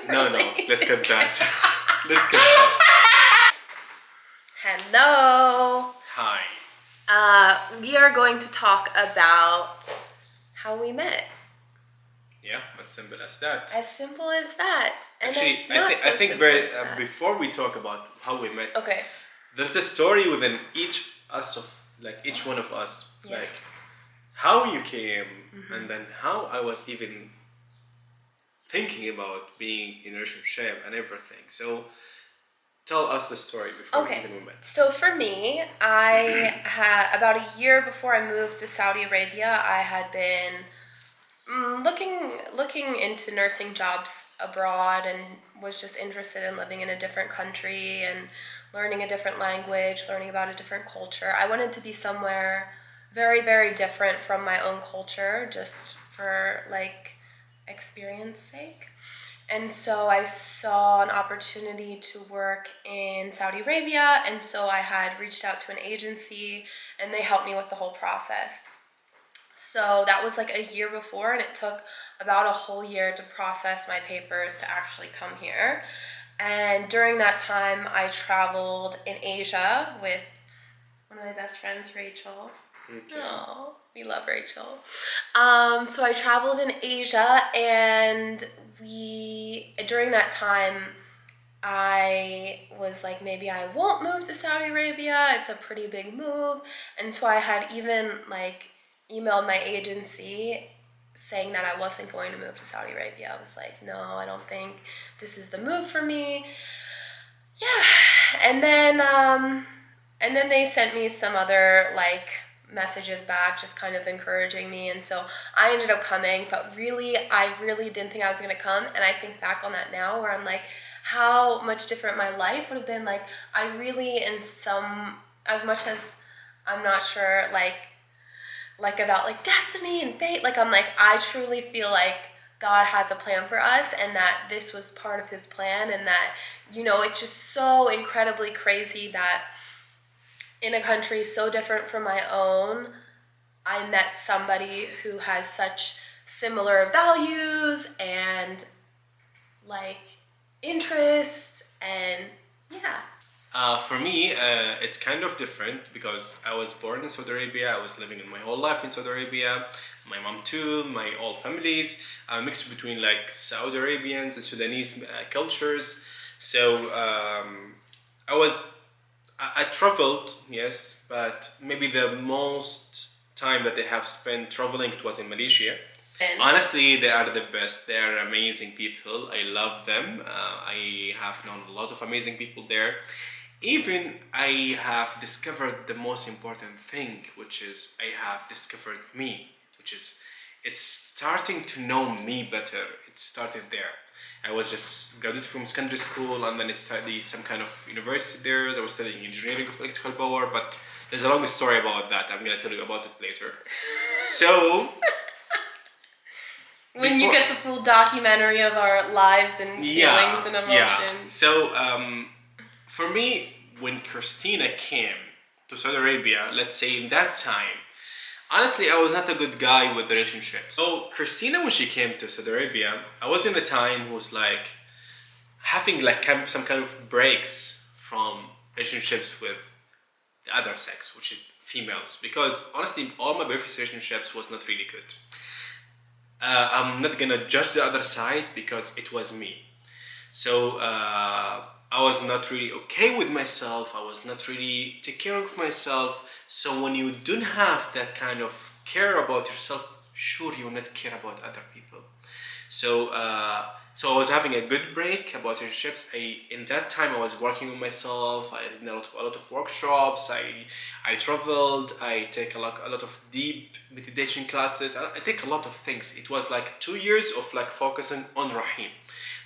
No, let's cut that. Let's cut that. Hello. Hi. We are going to talk about how we met. Yeah, as simple as that. As simple as that. And Actually, I think before we talk about how we met, okay, there's a story within each one of us, Yeah. like how you came, and then how I was even thinking about being in a relationship and everything. So tell us the story before we even met. So for me, I had about a year before I moved to Saudi Arabia, I had been looking into nursing jobs abroad and was just interested in living in a different country and learning a different language, learning about a different culture. I wanted to be somewhere very, very different from my own culture, just for like experience sake. And so I saw an opportunity to work in Saudi Arabia, and so I had reached out to an agency and they helped me with the whole process. So that was like a year before, and it took about a whole year to process my papers to actually come here. And during that time, I traveled in Asia with one of my best friends, Rachel. Okay. Oh, we love Rachel. So I traveled in Asia, and during that time, I was like, maybe I won't move to Saudi Arabia. It's a pretty big move. And so I had even like emailed my agency saying that I wasn't going to move to Saudi Arabia. I was like, no, I don't think this is the move for me. Yeah. And then they sent me some other like messages back, just kind of encouraging me, and so I ended up coming. But really, I really didn't think I was gonna come, and I think back on that now where I'm like, how much different my life would have been. Like, I really, as much as I'm not sure like about like destiny and fate, like I'm like, I truly feel like God has a plan for us, and that this was part of his plan, and that, it's just so incredibly crazy that in a country so different from my own, I met somebody who has such similar values and like interests, and yeah. For me, it's kind of different because I was born in Saudi Arabia. I was living in my whole life in Saudi Arabia. My mom too, my all families, mixed between like Saudi Arabians and Sudanese cultures. So I traveled, yes, but maybe the most time that they have spent traveling, it was in Malaysia. Honestly, they are the best. They are amazing people. I love them. I have known a lot of amazing people there. Even I have discovered the most important thing, which is I have discovered me, which is it's starting to know me better. It started there. I was just graduated from secondary school, and then I studied some kind of university there. I was studying engineering of electrical power, but there's a long story about that. I'm gonna tell you about it later. So when you get the full documentary of our lives and feelings and emotions. Yeah. So for me, when Christina came to Saudi Arabia, let's say in that time, honestly, I was not a good guy with relationships. So Christina, when she came to Saudi Arabia, I was in a time who was like having like some kind of breaks from relationships with the other sex, which is females. Because honestly, all my previous relationships was not really good. I'm not gonna judge the other side because it was me. So I was not really okay with myself. I was not really taking care of myself. So when you don't have that kind of care about yourself, sure, you will not care about other people. So I was having a good break about relationships. In that time I was working on myself. I did a lot of workshops. I traveled. I take a lot of deep meditation classes. I take a lot of things. It was like 2 years of like focusing on Raheem,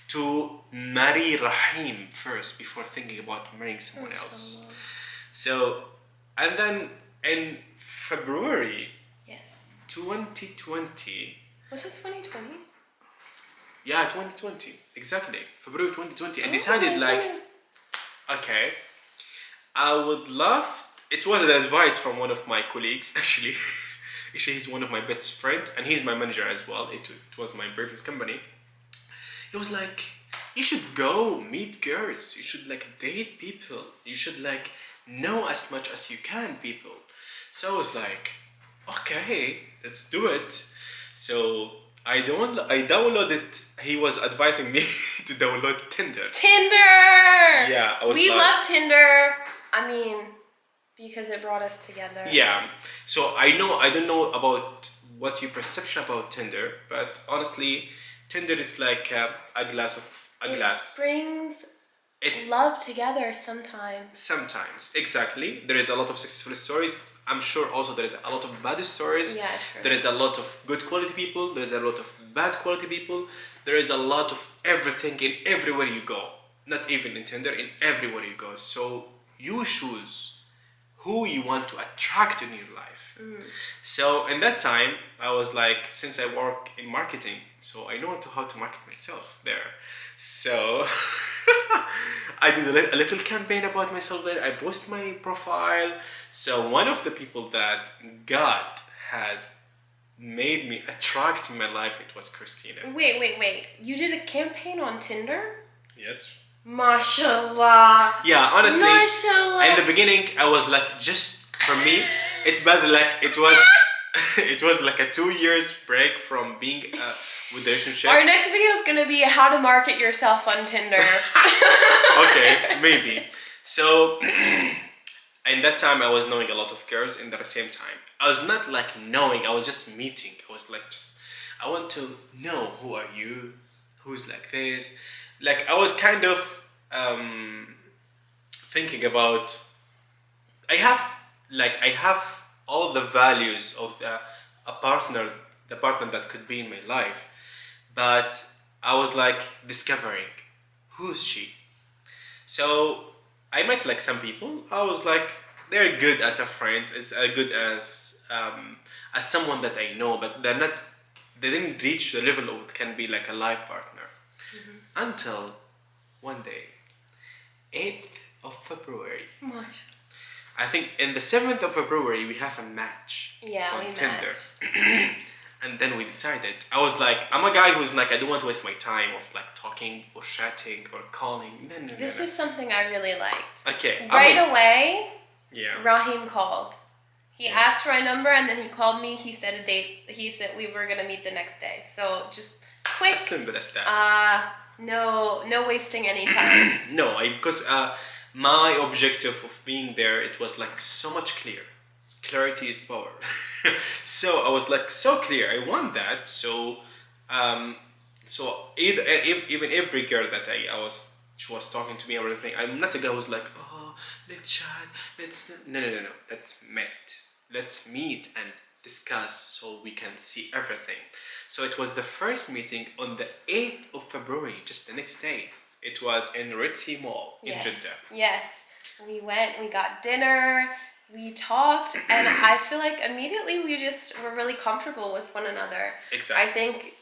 to marry Raheem first before thinking about marrying someone else. So, and then in February 2020. Was this 2020? Yeah, 2020. Exactly. February 2020. I decided like, okay, I would love... It was an advice from one of my colleagues, actually. Actually, he's one of my best friends, and he's my manager as well. It was my previous company. He was like, you should go meet girls. You should like date people. You should like know as much as you can people. So I was like, okay, let's do it. So I downloaded. He was advising me to download Tinder. Tinder. Yeah, I was We like, love Tinder. I mean, because it brought us together. yeah. So I don't know about what your perception about Tinder, but honestly, Tinder it's like a glass of a glass. Brings It love together sometimes. sometimes exactly. There is a lot of successful stories. I'm sure also there is a lot of bad stories. Yeah, true. There is a lot of good quality people. There is a lot of bad quality people. There is a lot of everything in everywhere you go. Not even in Tinder, in everywhere you go. So you choose who you want to attract in your life. So in that time, I was like, since I work in marketing, so I know how to market myself there. So I did a little campaign about myself there. I post my profile. So one of the people that God has made me attract in my life, it was Christina. Wait. You did a campaign on Tinder? Yes. Mashallah. Yeah, honestly, Mashallah. in the beginning, I was like, just for me, it was like it was like a 2 years break from being with relationships. Our next video is gonna be how to market yourself on Tinder. Okay, maybe. So, in that time, I was knowing a lot of girls. In the same time, I was not like knowing. I was just meeting. I was like, I want to know who are you, who's like this. Like I was kind of thinking about. I have all the values of the partner that could be in my life, but I was like discovering who's she. So I met like some people. I was like they're good as a friend, as good as someone that I know, but they're not. They didn't reach the level of it can be like a life partner. Until one day, 8th of February. Mashallah. I think in the 7th of February we have a match on we Tinder. matched. And then we decided. I was like, I'm a guy who's like, I don't want to waste my time of like talking or chatting or calling. No. This is something I really liked. Okay. Right away, Yeah. Raheem called. He asked for my number and then he called me. He said a date. He said we were gonna meet the next day. So just quick. As simple as that. No wasting any time. No, because my objective of being there, it was like so much clear. Clarity is power. So I was like so clear. I want that. So, even every girl that she was talking to me or anything. I'm not a guy who's like, oh, let's chat. No. Let's meet and discuss so we can see everything. So it was the first meeting on the 8th of February, just the next day. It was in Red Sea Mall in Jeddah. Yes. We went, we got dinner, we talked, and I feel like immediately we just were really comfortable with one another. Exactly. I think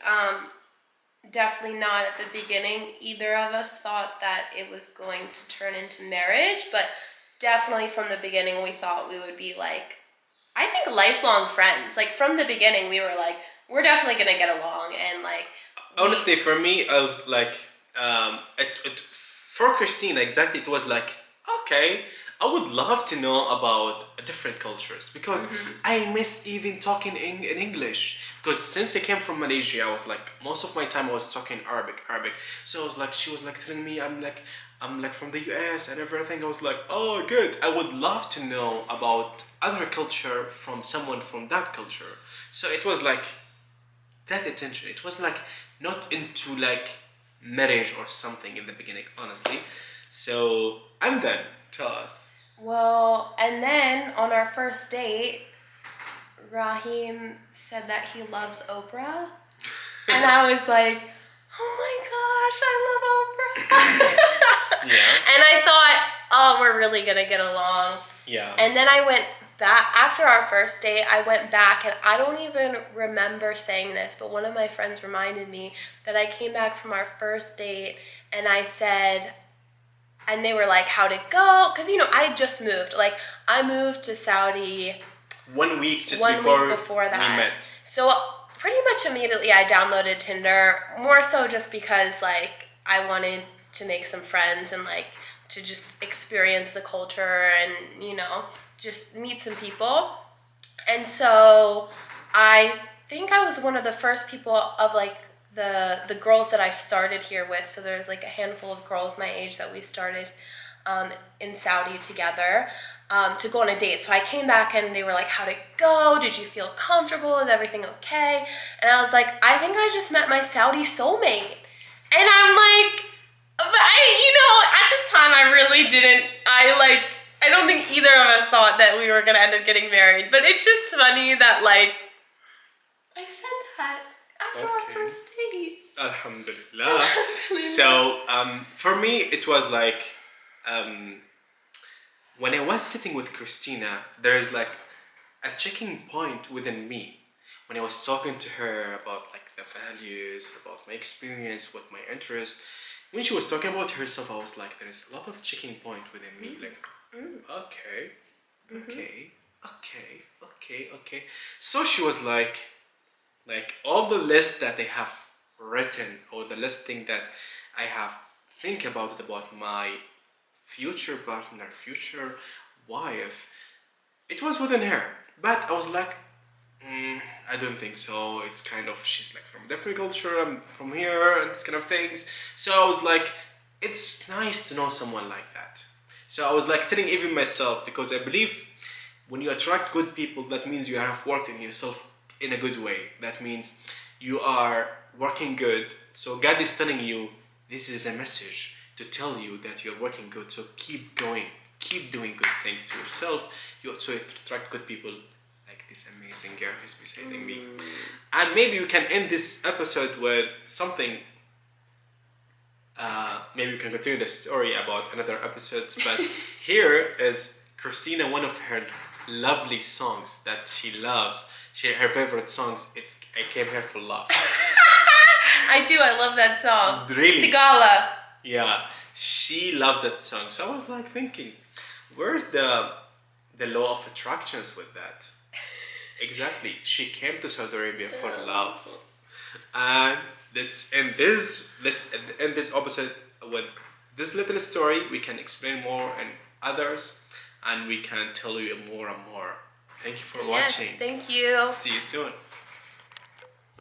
definitely not at the beginning. Either of us thought that it was going to turn into marriage, but definitely from the beginning we thought we would be like, I think lifelong friends. Like from the beginning we were like, we're definitely gonna get along, and like. Honestly, for me, I was like, for Christina, exactly, it was like, okay, I would love to know about different cultures because I miss even talking in English. Because since I came from Malaysia, I was like, most of my time I was talking Arabic. So I was like, she was like telling me I'm like from the US and everything. I was like, oh, good. I would love to know about other culture from someone from that culture. So it was like that attention. It was like not into like marriage or something in the beginning, honestly. So, and then tell us. Well, and then on our first date, Raheem said that he loves Oprah. And I was like, oh my gosh, I love Oprah. Yeah. And I thought, oh, we're really gonna get along. Yeah. And then I went back, after our first date, I went back, and I don't even remember saying this, but one of my friends reminded me that I came back from our first date and I said, and they were like, how'd it go? Because, I had just moved. Like, I moved to Saudi 1 week before that. We met. So pretty much immediately I downloaded Tinder, more so just because, like, I wanted to make some friends and like to just experience the culture and, you know, just meet some people. And so I think I was one of the first people of like the girls that I started here with. So there's like a handful of girls my age that we started in Saudi together to go on a date. So I came back and they were like, how'd it go? Did you feel comfortable? Is everything okay? And I was like, I think I just met my Saudi soulmate. And I'm like, but you know, at the time I really didn't, I don't think either of us thought that we were gonna end up getting married. But it's just funny that like, I said that after our first date. Alhamdulillah. So, for me, it was like, when I was sitting with Christina, there is like a checking point within me. When I was talking to her about like the values, about my experience, what my interest. When she was talking about herself, I was like, there is a lot of checking point within me. Like, okay. So she was like all the list that I have written, or the list thing that I have think about it, about my future partner, future wife, it was within her. But I was like, I don't think so. It's kind of, she's like from a different culture, I'm from here, and this kind of things. So I was like, it's nice to know someone like that. So I was like telling even myself, because I believe when you attract good people, that means you have worked in yourself in a good way. That means you are working good. So God is telling you, this is a message to tell you that you're working good. So keep going, keep doing good things to yourself. You also attract good people like this amazing girl who's beside me. And maybe we can end this episode with something. Maybe we can continue the story about another episodes. But here is Christina, one of her lovely songs that she loves. Her favorite songs. It's I Came Here for Love. I do. I love that song. Really? Sigala. Yeah, she loves that song. So I was like thinking, where's the law of attractions with that? Exactly. She came to Saudi Arabia for love. And let's end this episode with this little story. We can explain more and others, and we can tell you more and more. Thank you for watching. Thank you. See you soon.